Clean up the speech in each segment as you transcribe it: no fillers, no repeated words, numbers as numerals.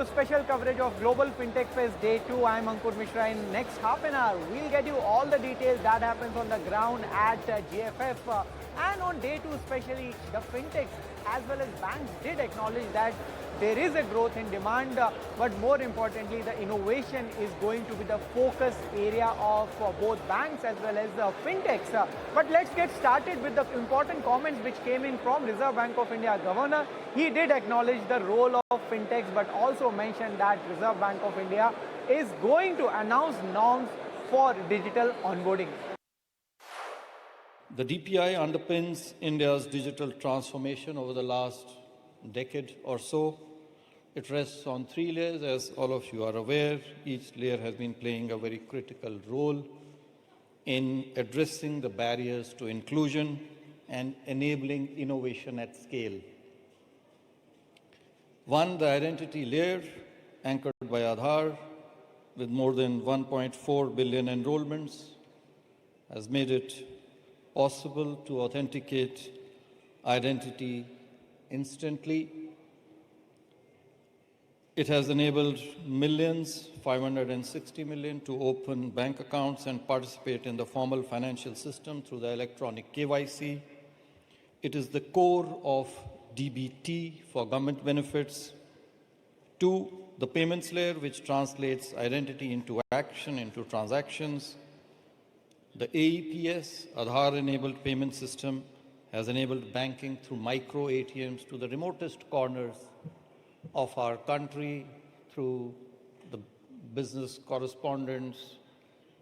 to special coverage of Global FinTech Fest Day 2. I'm Ankur Mishra. In next half an hour, we'll get you all the details that happens on the ground at GFF. And on Day 2 especially, the FinTechs as well as banks did acknowledge that there is a growth in demand, but more importantly, the innovation is going to be the focus area of both banks as well as FinTechs. But let's get started with the important comments which came in from Reserve Bank of India Governor. He did acknowledge the role of FinTechs, but also mentioned that Reserve Bank of India is going to announce norms for digital onboarding. The DPI underpins India's digital transformation over the last decade or so. It rests on three layers, as all of you are aware. Each layer has been playing a very critical role in addressing the barriers to inclusion and enabling innovation at scale. One, the identity layer, anchored by Aadhaar, with more than 1.4 billion enrollments, has made it possible to authenticate identity instantly. It has enabled millions, 560 million, to open bank accounts and participate in the formal financial system through the electronic KYC. It is the core of DBT for government benefits. Two, the payments layer, which translates identity into action, into transactions. The AEPS, Aadhaar-enabled payment system, has enabled banking through micro ATMs to the remotest corners of our country, through the business correspondents,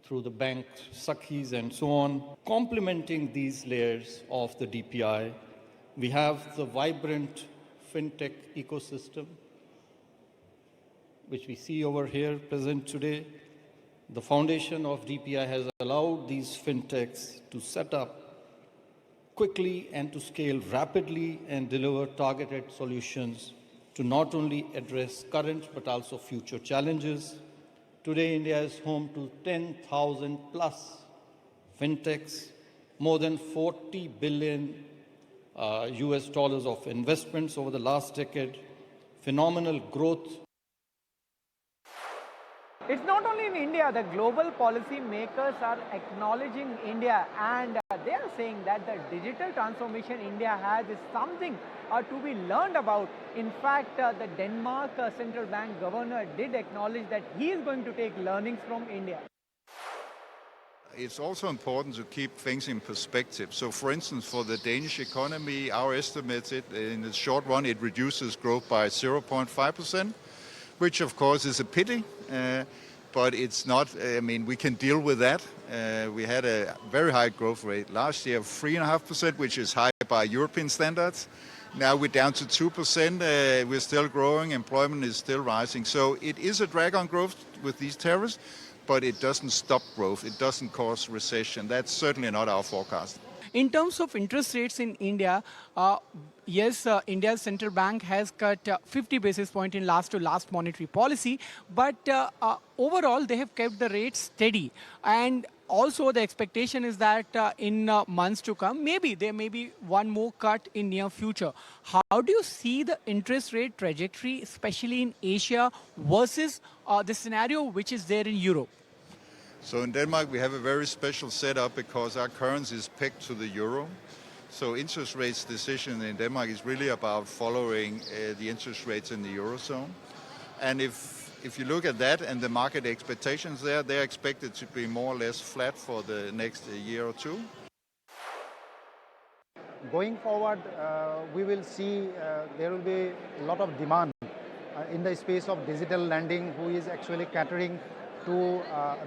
through the bank sakhis and so on. Complementing these layers of the DPI, we have the vibrant fintech ecosystem, which we see over here present today. The foundation of DPI has allowed these fintechs to set up quickly and to scale rapidly and deliver targeted solutions to not only address current but also future challenges. Today, India is home to 10,000 plus fintechs, more than 40 billion US dollars of investments over the last decade, phenomenal growth. It's not only in India, the global policy makers are acknowledging India, and they are saying that the digital transformation India has is something to be learned about. In fact, the Denmark Central Bank Governor did acknowledge that he is going to take learnings from India. It's also important to keep things in perspective. So, for instance, for the Danish economy, our estimates, in the short run, it reduces growth by 0.5%, which of course is a pity. But it's not, I mean, we can deal with that. We had a very high growth rate last year of 3.5%, which is high by European standards. Now we're down to 2%. We're still growing. Employment is still rising. So it is a drag on growth with these tariffs, but it doesn't stop growth. It doesn't cause recession. That's certainly not our forecast. In terms of interest rates in India, yes, India's central bank has cut 50 basis points in last monetary policy, but overall they have kept the rates steady. And also the expectation is that in months to come, maybe there may be one more cut in near future. How do you see the interest rate trajectory, especially in Asia, versus the scenario which is there in Europe? So in Denmark, we have a very special setup because our currency is pegged to the euro. So interest rates decision in Denmark is really about following the interest rates in the eurozone. And if you look at that and the market expectations there, they're expected to be more or less flat for the next year or two. Going forward, we will see there will be a lot of demand in the space of digital lending, who is actually catering to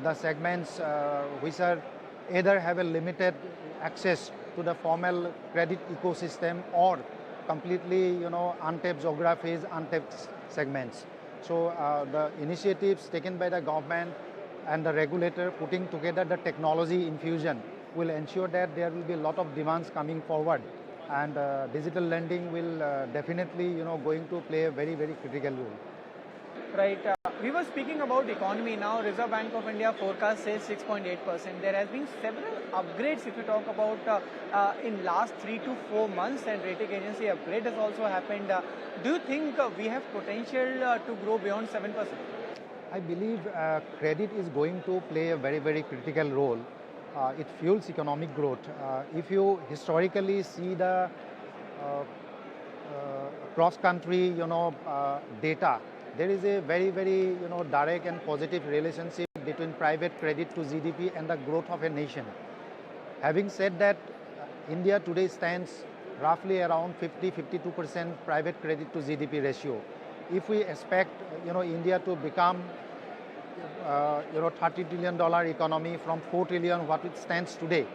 the segments which are either have a limited access to the formal credit ecosystem or completely, untapped geographies, untapped segments. So the initiatives taken by the government and the regulator putting together the technology infusion will ensure that there will be a lot of demands coming forward, and digital lending will definitely, going to play a very, very critical role. Right. We were speaking about economy now. Reserve Bank of India forecast says 6.8%. There has been several upgrades if you talk about in last 3 to 4 months, and rating agency upgrade has also happened. Do you think we have potential to grow beyond 7%? I believe credit is going to play a very, very critical role. It fuels economic growth. If you historically see the cross-country, data, there is a very, very, direct and positive relationship between private credit to GDP and the growth of a nation. Having said that, India today stands roughly around 52% private credit to GDP ratio. If we expect, India to become, $30 trillion economy from 4 trillion what it stands today,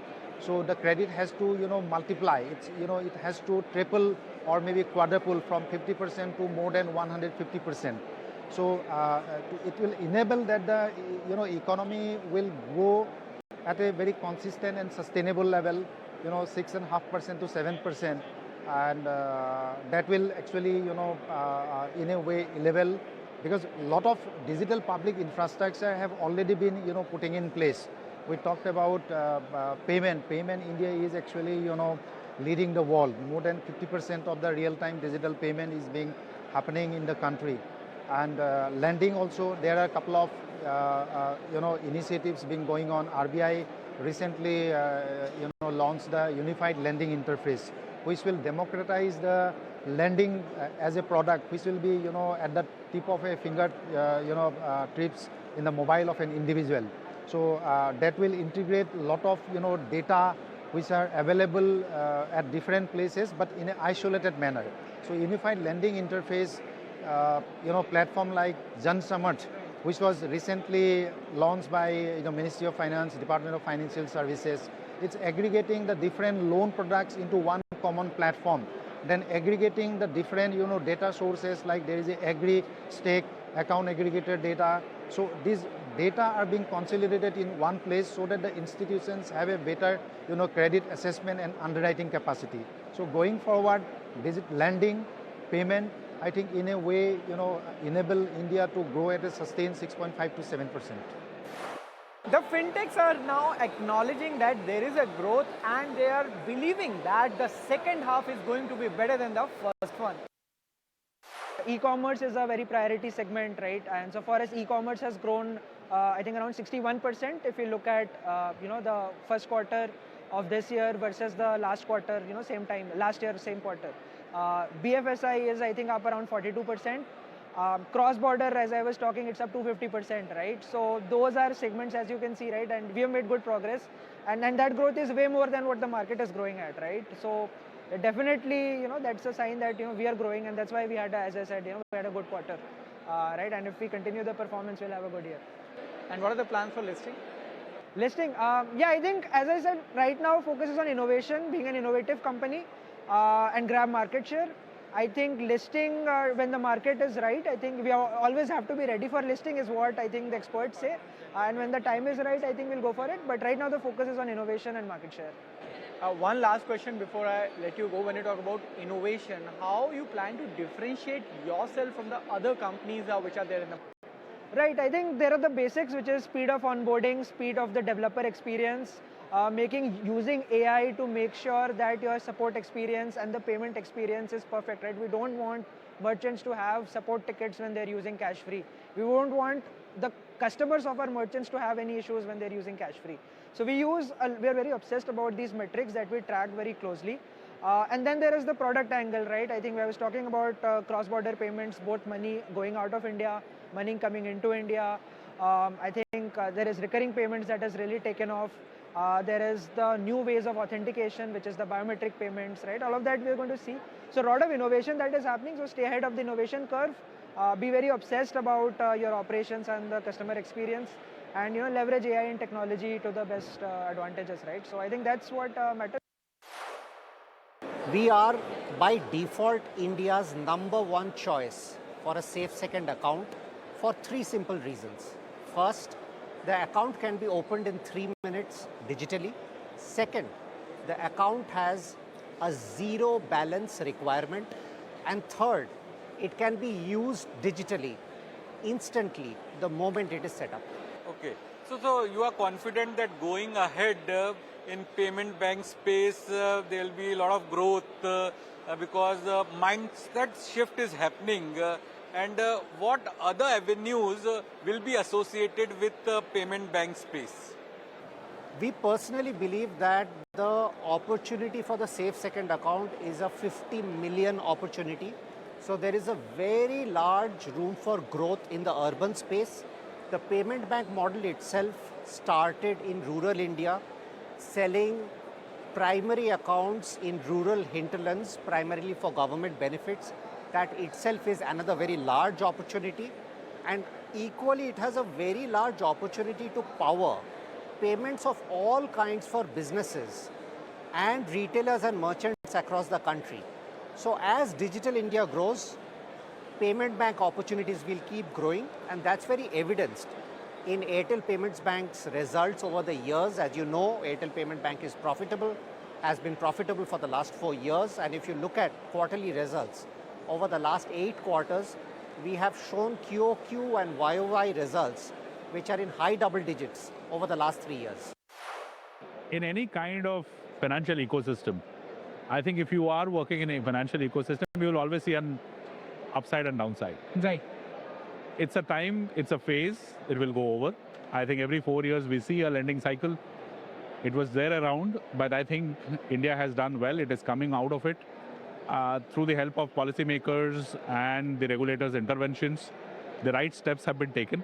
so the credit has to, multiply. It has to triple or maybe quadruple from 50% to more than 150%. So it will enable that the, economy will grow at a very consistent and sustainable level, 6.5% to 7%, and that will actually, in a way level, because a lot of digital public infrastructure have already been, putting in place. We talked about payment. India is actually, leading the world. More than 50% of the real-time digital payment is being happening in the country. And lending also, there are a couple of, initiatives being going on. RBI recently, launched the unified lending interface, which will democratize the lending as a product, which will be, at the tip of a finger, tips in the mobile of an individual. So that will integrate a lot of, data which are available at different places, but in an isolated manner. So unified lending interface, platform like Jan Samarth, which was recently launched by Ministry of Finance, Department of Financial Services. It's aggregating the different loan products into one common platform, then aggregating the different data sources, like there is a agri stake account aggregator data. So these data are being consolidated in one place so that the institutions have a better credit assessment and underwriting capacity. So going forward, lending, payment, I think in a way enable India to grow at a sustained 6.5 to 7%. The fintechs are now acknowledging that there is a growth, and they are believing that the second half is going to be better than the first one. E-commerce is a very priority segment, right? And so far as e-commerce has grown, I think around 61%. If you look at, the first quarter of this year versus the last quarter, same time, last year, same quarter. BFSI is, I think, up around 42%. Cross-border, as I was talking, it's up to 50%, right? So those are segments, as you can see, right? And we have made good progress. And that growth is way more than what the market is growing at, right? So definitely, that's a sign that, we are growing, and that's why we had, as I said, we had a good quarter, right? And if we continue the performance, we'll have a good year. And what are the plans for listing? Listing, yeah, I think, as I said, right now focuses on innovation, being an innovative company, and grab market share. I think listing when the market is right, I think we always have to be ready for listing is what I think the experts say. And when the time is right, I think we'll go for it. But right now the focus is on innovation and market share. One last question before I let you go. When you talk about innovation, how you plan to differentiate yourself from the other companies which are there in the market? Right, I think there are the basics, which is speed of onboarding, speed of the developer experience, using AI to make sure that your support experience and the payment experience is perfect, right? We don't want merchants to have support tickets when they're using cash free. We won't want the customers of our merchants to have any issues when they're using cash free. So we are very obsessed about these metrics that we track very closely. And then there is the product angle, right? I think I was talking about cross-border payments, both money going out of India, money coming into India. I think there is recurring payments that has really taken off. There is the new ways of authentication, which is the biometric payments, right? All of that we're going to see. So a lot of innovation that is happening. So stay ahead of the innovation curve. Be very obsessed about your operations and the customer experience, and leverage AI and technology to the best advantages, right? So I think that's what matters. We are by default India's #1 choice for a safe second account for 3 simple reasons. First, the account can be opened in 3 minutes digitally. Second, the account has a zero balance requirement. And third, it can be used digitally instantly the moment it is set up. Okay. So you are confident that going ahead in payment bank space, there will be a lot of growth because mindset shift is happening. And what other avenues will be associated with payment bank space? We personally believe that the opportunity for the safe second account is a 50 million opportunity. So there is a very large room for growth in the urban space. The payment bank model itself started in rural India, selling primary accounts in rural hinterlands, primarily for government benefits. That itself is another very large opportunity. And equally, it has a very large opportunity to power payments of all kinds for businesses and retailers and merchants across the country. So as Digital India grows, payment bank opportunities will keep growing, and that's very evidenced in Airtel Payments Bank's results over the years. As you know, Airtel Payment Bank is profitable, has been profitable for the last 4 years, and if you look at quarterly results over the last 8 quarters, we have shown QOQ and YOY results which are in high double digits over the last 3 years. In any kind of financial ecosystem, I think if you are working in a financial ecosystem, you will always see an upside and downside. Right. It's a time, it's a phase, it will go over. I think every 4 years we see a lending cycle. It was there around, but I think India has done well. It is coming out of it through the help of policymakers and the regulators' interventions. The right steps have been taken.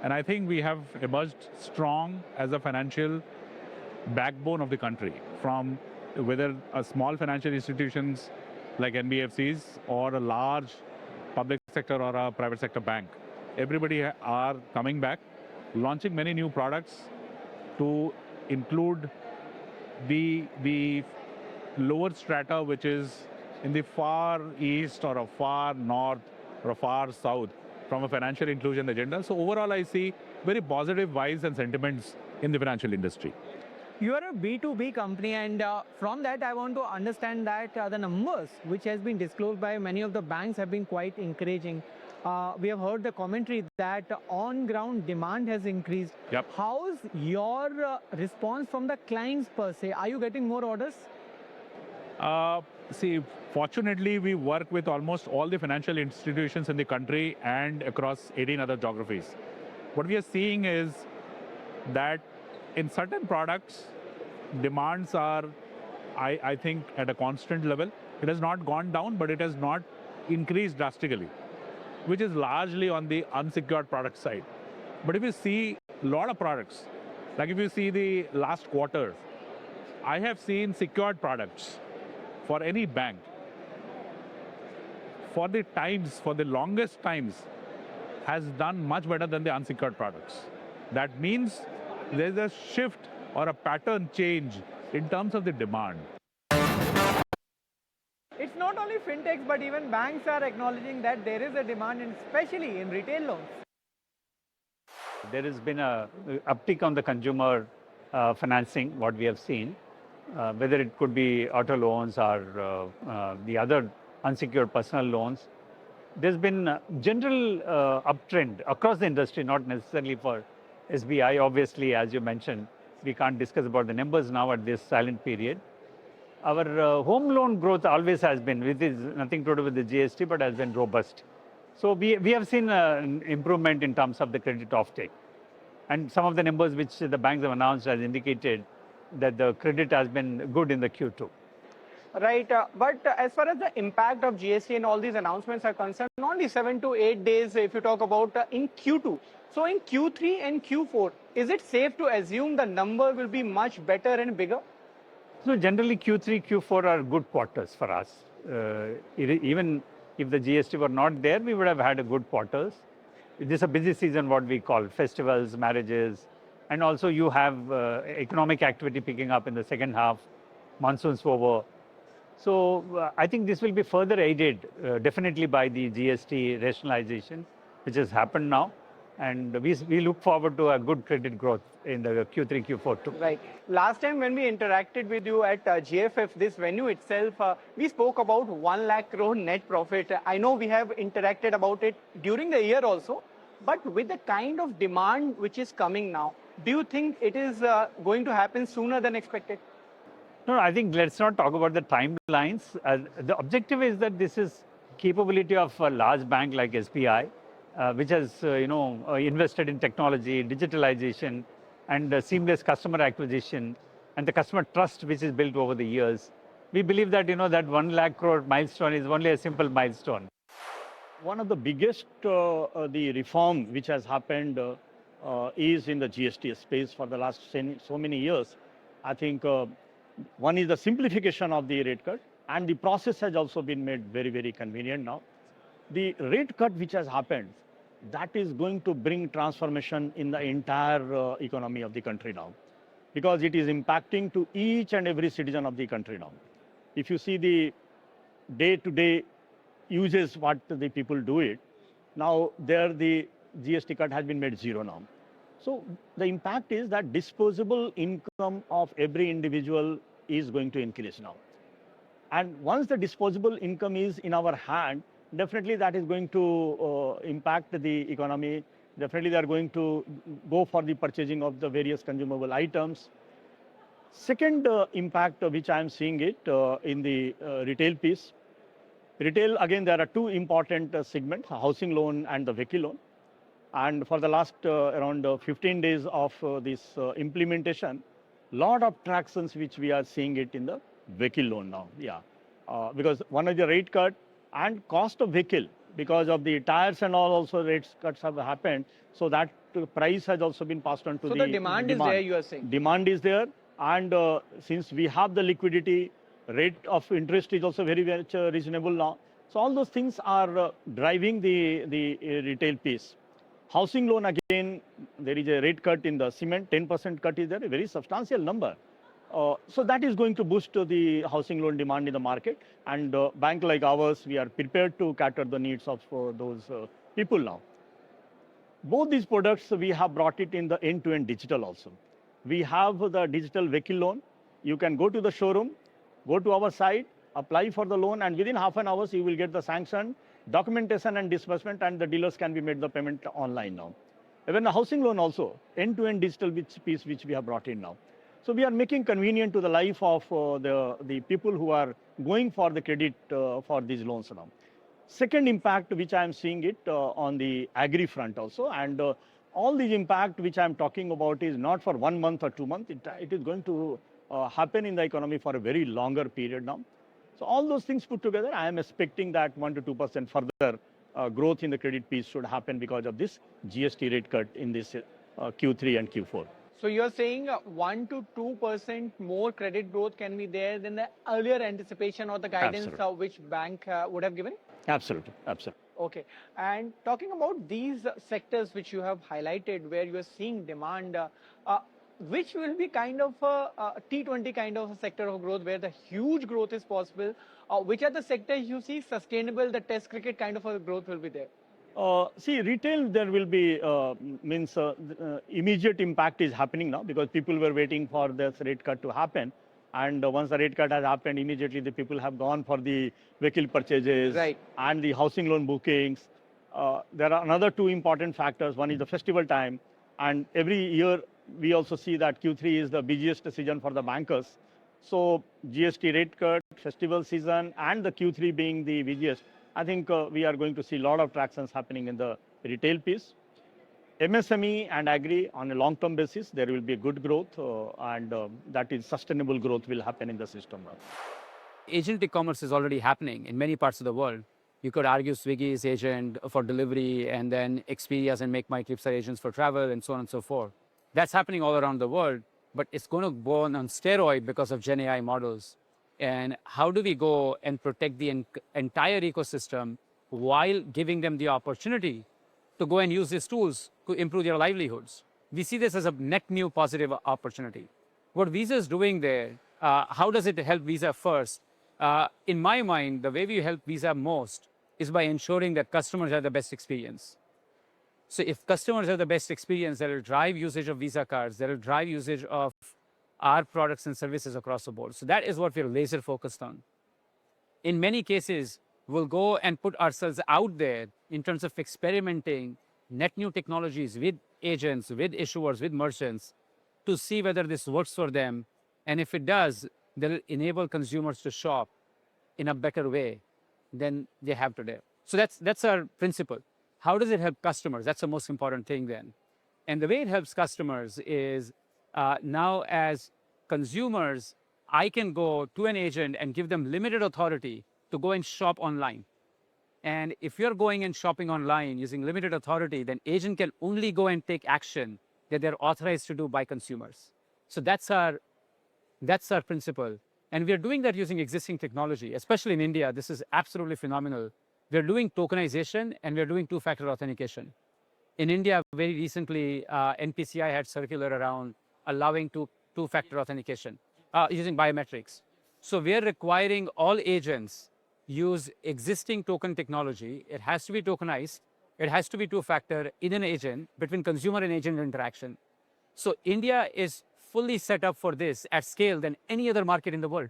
And I think we have emerged strong as a financial backbone of the country, from whether a small financial institutions like NBFCs or a large public sector or a private sector bank. Everybody are coming back, launching many new products to include the lower strata, which is in the far east or a far north or a far south from a financial inclusion agenda. So overall, I see very positive vibes and sentiments in the financial industry. You are a B2B company, and from that I want to understand that the numbers which has been disclosed by many of the banks have been quite encouraging. We have heard the commentary that on-ground demand has increased. Yep. How's your response from the clients per se? Are you getting more orders? See, fortunately, we work with almost all the financial institutions in the country and across 18 other geographies. What we are seeing is that in certain products, demands are, I think, at a constant level. It has not gone down, but it has not increased drastically, which is largely on the unsecured product side. But if you see a lot of products, like if you see the last quarter, I have seen secured products for any bank, for the longest times, has done much better than the unsecured products. That means there's a shift or a pattern change in terms of the demand. It's not only fintechs, but even banks are acknowledging that there is a demand, especially in retail loans. There has been a uptick on the consumer financing, what we have seen, whether it could be auto loans or the other unsecured personal loans. There's been a general uptrend across the industry, not necessarily for SBI. Obviously, as you mentioned, we can't discuss about the numbers now at this silent period. Our home loan growth always has been, which is nothing to do with the GST, but has been robust. So we have seen an improvement in terms of the credit offtake. And some of the numbers which the banks have announced has indicated that the credit has been good in the Q2. Right, but as far as the impact of GST and all these announcements are concerned, only 7 to 8 days if you talk about in Q2. So in Q3 and Q4, is it safe to assume the number will be much better and bigger? So generally Q3, Q4 are good quarters for us. Even if the GST were not there, we would have had a good quarters. This is a busy season, what we call festivals, marriages, and also you have economic activity picking up in the second half, monsoons over. So I think this will be further aided definitely by the GST rationalization, which has happened now. And we look forward to a good credit growth in the Q3, Q4 too. Right. Last time when we interacted with you at GFF, this venue itself, we spoke about 1 lakh crore net profit. I know we have interacted about it during the year also. But with the kind of demand which is coming now, do you think it is going to happen sooner than expected? No, I think let's not talk about the timelines. The objective is that this is capability of a large bank like SBI, which has invested in technology, digitalization, and seamless customer acquisition, and the customer trust which is built over the years. We believe that that 1 lakh crore milestone is only a simple milestone. One of the biggest the reform which has happened is in the GST space for the last so many years. I think one is the simplification of the rate cut, and the process has also been made very, very convenient now. The rate cut which has happened, that is going to bring transformation in the entire economy of the country now, because it is impacting to each and every citizen of the country now. If you see the day-to-day uses what the people do it, now there the GST cut has been made zero now. So the impact is that disposable income of every individual is going to increase now. And once the disposable income is in our hand, definitely that is going to impact the economy. Definitely they are going to go for the purchasing of the various consumable items. Second impact which I am seeing it in the retail piece. Retail, again, there are two important segments, housing loan and the vehicle loan. And for the last around 15 days of this implementation, lot of tractions which we are seeing it in the vehicle loan now. Yeah, because one is the rate cut and cost of vehicle, because of the tires and all also rates cuts have happened. So that price has also been passed on to So the the demand is there, you are saying? Demand is there, and since we have the liquidity, rate of interest is also very much reasonable now. So all those things are driving the retail piece. Housing loan, again, there is a rate cut in the cement, 10% cut is there, a very substantial number. So that is going to boost the housing loan demand in the market. And bank like ours, we are prepared to cater the needs of those people now. Both these products, we have brought it in the end-to-end digital also. We have the digital vehicle loan. You can go to the showroom, go to our site, apply for the loan, and within half an hour, you will get the sanction, documentation and disbursement, and the dealers can be made the payment online now. Even the housing loan also, end-to-end digital piece which we have brought in now. So we are making convenient to the life of the people who are going for the credit for these loans now. Second impact which I am seeing it on the agri front also, and all these impact which I am talking about is not for 1 month or 2 months. It is going to happen in the economy for a very longer period now. So all those things put together, I am expecting that 1 to 2% further growth in the credit piece should happen because of this GST rate cut in this Q3 and Q4. So you're saying 1 to 2% more credit growth can be there than the earlier anticipation or the guidance which bank would have given? Absolutely, absolutely. Okay. And talking about these sectors which you have highlighted where you are seeing demand, which will be kind of a T20 kind of a sector of growth where the huge growth is possible? Which are the sectors you see sustainable, the test cricket kind of a growth will be there? See, retail, there will be, immediate impact is happening now because people were waiting for this rate cut to happen. And once the rate cut has happened, immediately the people have gone for the vehicle purchases and the housing loan bookings. There are another two important factors. One is the festival time. And every year, we also see that Q3 is the busiest season for the bankers. So GST rate cut, festival season, and the Q3 being the busiest, I think we are going to see a lot of tractions happening in the retail piece. MSME and agri on a long-term basis, there will be a good growth and that is sustainable growth will happen in the system. Agentic commerce is already happening in many parts of the world. You could argue Swiggy is agent for delivery and then Expedia's and Make My Trips are agents for travel and so on and so forth. That's happening all around the world, but it's going to go on steroid because of Gen AI models. And how do we go and protect the entire ecosystem while giving them the opportunity to go and use these tools to improve their livelihoods? We see this as a net new positive opportunity. What Visa is doing there, how does it help Visa first? In my mind, the way we help Visa most is by ensuring that customers have the best experience. So if customers have the best experience, that will drive usage of Visa cards, that will drive usage of our products and services across the board. So that is what we're laser focused on. In many cases, we'll go and put ourselves out there in terms of experimenting net new technologies with agents, with issuers, with merchants to see whether this works for them. And if it does, they'll enable consumers to shop in a better way than they have today. So that's our principle. How does it help customers? That's the most important thing then. And the way it helps customers is now as consumers, I can go to an agent and give them limited authority to go and shop online. And if you're going and shopping online using limited authority, then agent can only go and take action that they're authorized to do by consumers. So that's our principle. And we are doing that using existing technology, especially in India. This is absolutely phenomenal. We're doing tokenization and we're doing two-factor authentication. In India, very recently, NPCI had circular around allowing two-factor authentication using biometrics. So we're requiring all agents use existing token technology. It has to be tokenized. It has to be two-factor in an agent between consumer and agent interaction. So India is fully set up for this at scale than any other market in the world.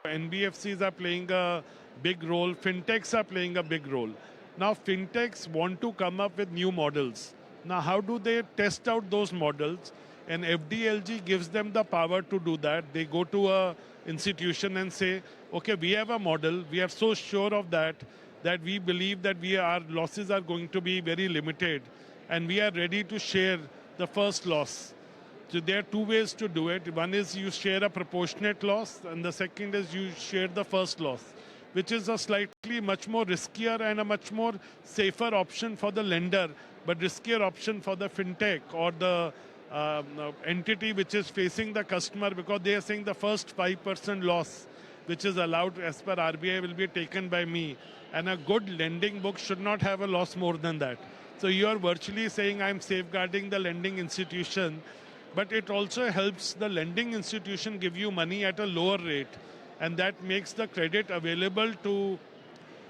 NBFCs are playing a big role. Fintechs are playing a big role. Now, fintechs want to come up with new models. Now, how do they test out those models? And FDLG gives them the power to do that. They go to a institution and say, okay, we have a model. We are so sure of that we believe that our losses are going to be very limited. And we are ready to share the first loss. So there are two ways to do it. One is you share a proportionate loss, and the second is you share the first loss, which is a slightly much more riskier and a much more safer option for the lender, but riskier option for the fintech or the entity which is facing the customer, because they are saying the first 5% loss, which is allowed as per RBI, will be taken by me. And a good lending book should not have a loss more than that. So you are virtually saying I'm safeguarding the lending institution, but it also helps the lending institution give you money at a lower rate. And that makes the credit available to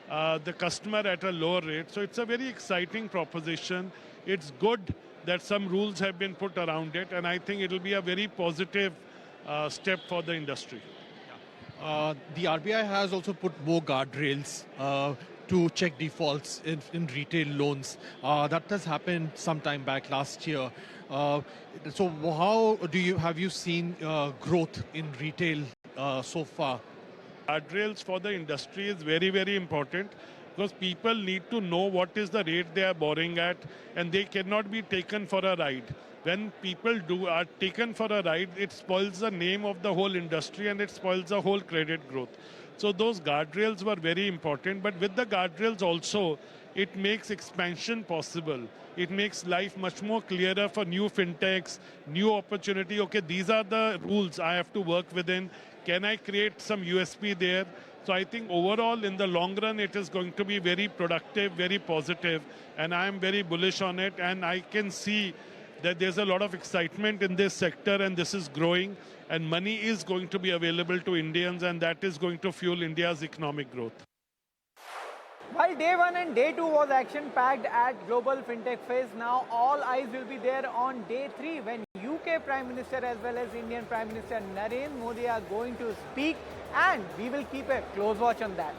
the customer at a lower rate. So it's a very exciting proposition. It's good that some rules have been put around it, and I think it will be a very positive step for the industry. The RBI has also put more guardrails to check defaults in retail loans. That has happened some time back last year. So how have you seen growth in retail so far? Guardrails for the industry is very, very important, because people need to know what is the rate they are borrowing at, and they cannot be taken for a ride. When people are taken for a ride, it spoils the name of the whole industry and it spoils the whole credit growth. So those guardrails were very important, but with the guardrails also, it makes expansion possible. It makes life much more clearer for new fintechs, new opportunity. Okay, these are the rules I have to work within. Can I create some USP there? So I think overall in the long run, it is going to be very productive, very positive, and I am very bullish on it. And I can see that there's a lot of excitement in this sector, and this is growing, and money is going to be available to Indians, and that is going to fuel India's economic growth. While day 1 and day 2 was action-packed at Global FinTech Fest, now all eyes will be there on day 3 when UK Prime Minister as well as Indian Prime Minister Narendra Modi are going to speak, and we will keep a close watch on that.